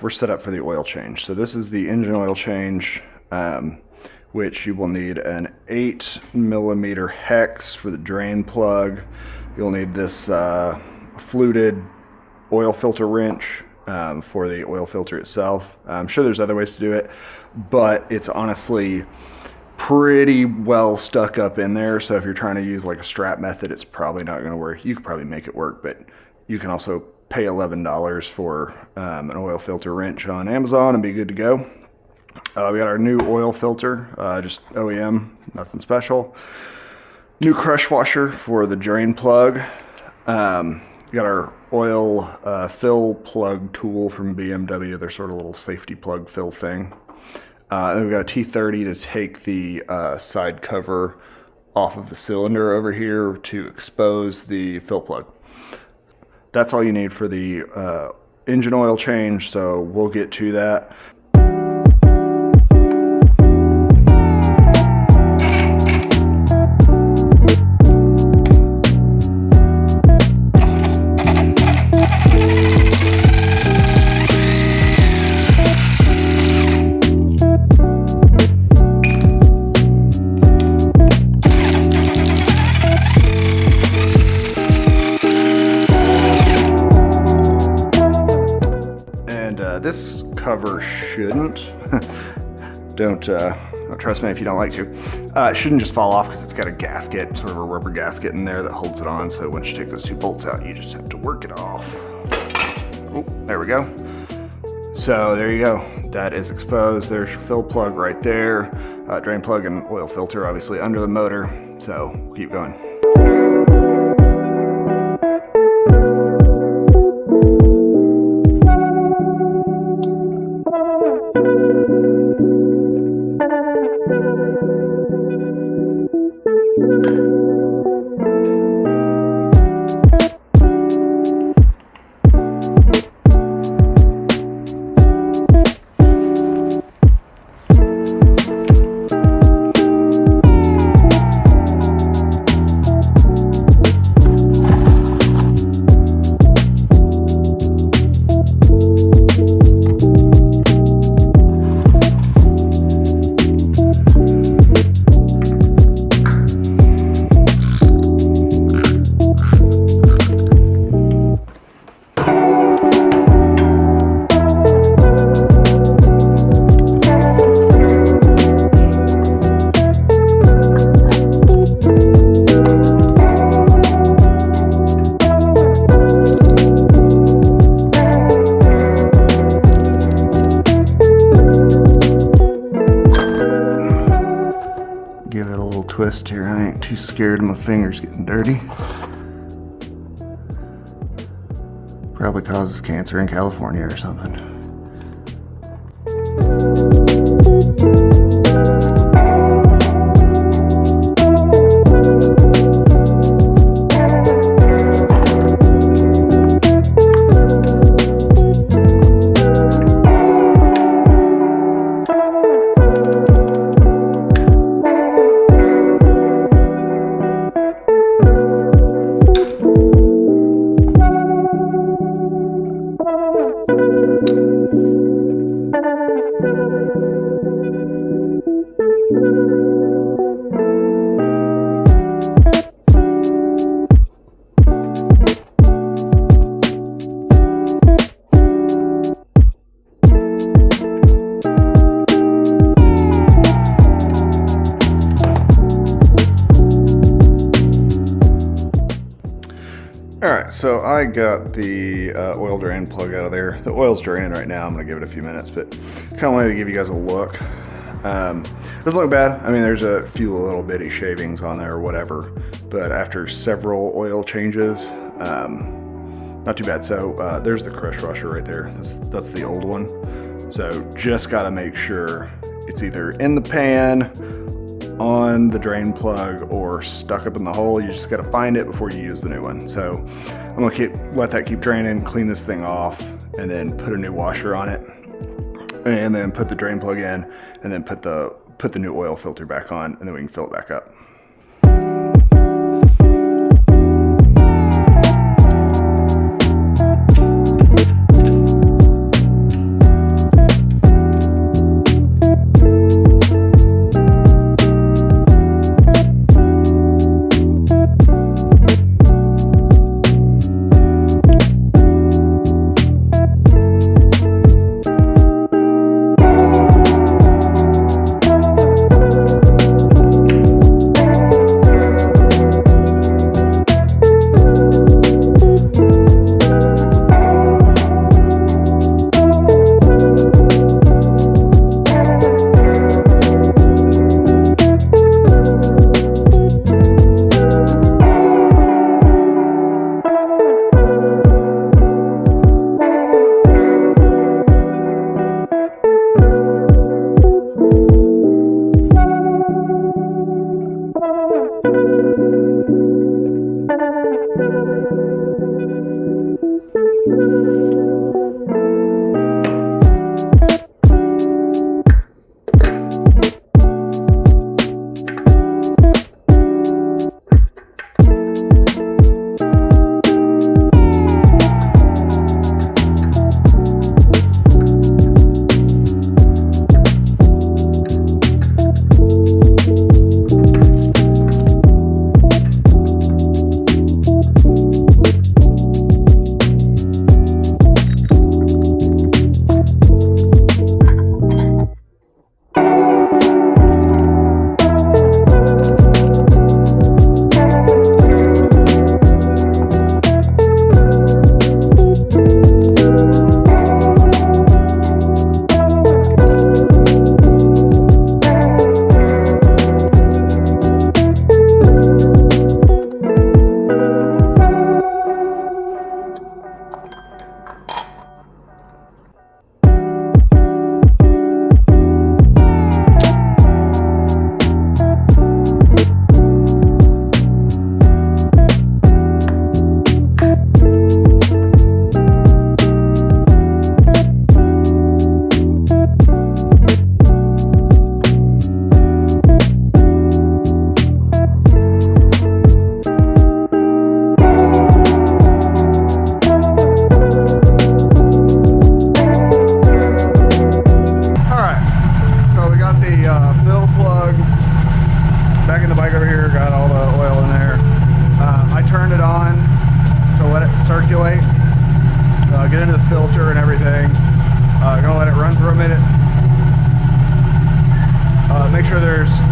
We're set up for the oil change. So this is the engine oil change, which you will need an 8mm hex for the drain plug. You'll need this fluted oil filter wrench for the oil filter itself. I'm sure there's other ways to do it, but it's honestly pretty well stuck up in there. So if you're trying to use like a strap method, it's probably not going to work. You could probably make it work, but you can also pay $11 for an oil filter wrench on Amazon and be good to go. We got our new oil filter, just OEM, nothing special. New crush washer for the drain plug. We got our oil fill plug tool from BMW. They're sort of a little safety plug fill thing. Then we've got a T30 to take the side cover off of the cylinder over here to expose the fill plug. That's all you need for the engine oil change, so we'll get to that. This cover shouldn't, don't trust me if you don't like to, it shouldn't just fall off because it's got a gasket, sort of a rubber gasket in there that holds it on. So once you take those two bolts out, you just have to work it off. Oh, there we go. So there you go. That is exposed. There's your fill plug right there. Drain plug and oil filter obviously under the motor. So keep going. Give it a little twist here. I ain't too scared of my fingers getting dirty. Probably causes cancer in California or something. Alright, so I got the oil drain plug out of there. The oil's draining right now. I'm going to give it a few minutes, but kind of wanted to give you guys a look. Doesn't look bad. I mean, there's a few little bitty shavings on there or whatever, but after several oil changes, not too bad. So there's the crush washer right there. That's the old one. So just got to make sure it's either in the pan, on the drain plug, or stuck up in the hole. You just got to find it before you use the new one. So I'm gonna let that keep draining, clean this thing off, and then put a new washer on it, and then put the drain plug in, and then put the new oil filter back on, and then we can fill it back up.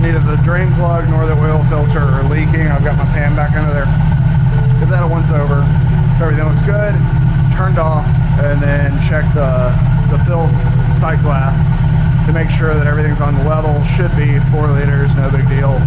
neither the drain plug nor the oil filter are leaking. I've got my pan back under there. Give that a once over. If everything looks good, turned off, and then check the fill sight glass to make sure that everything's on the level. Should be 4 liters, no big deal.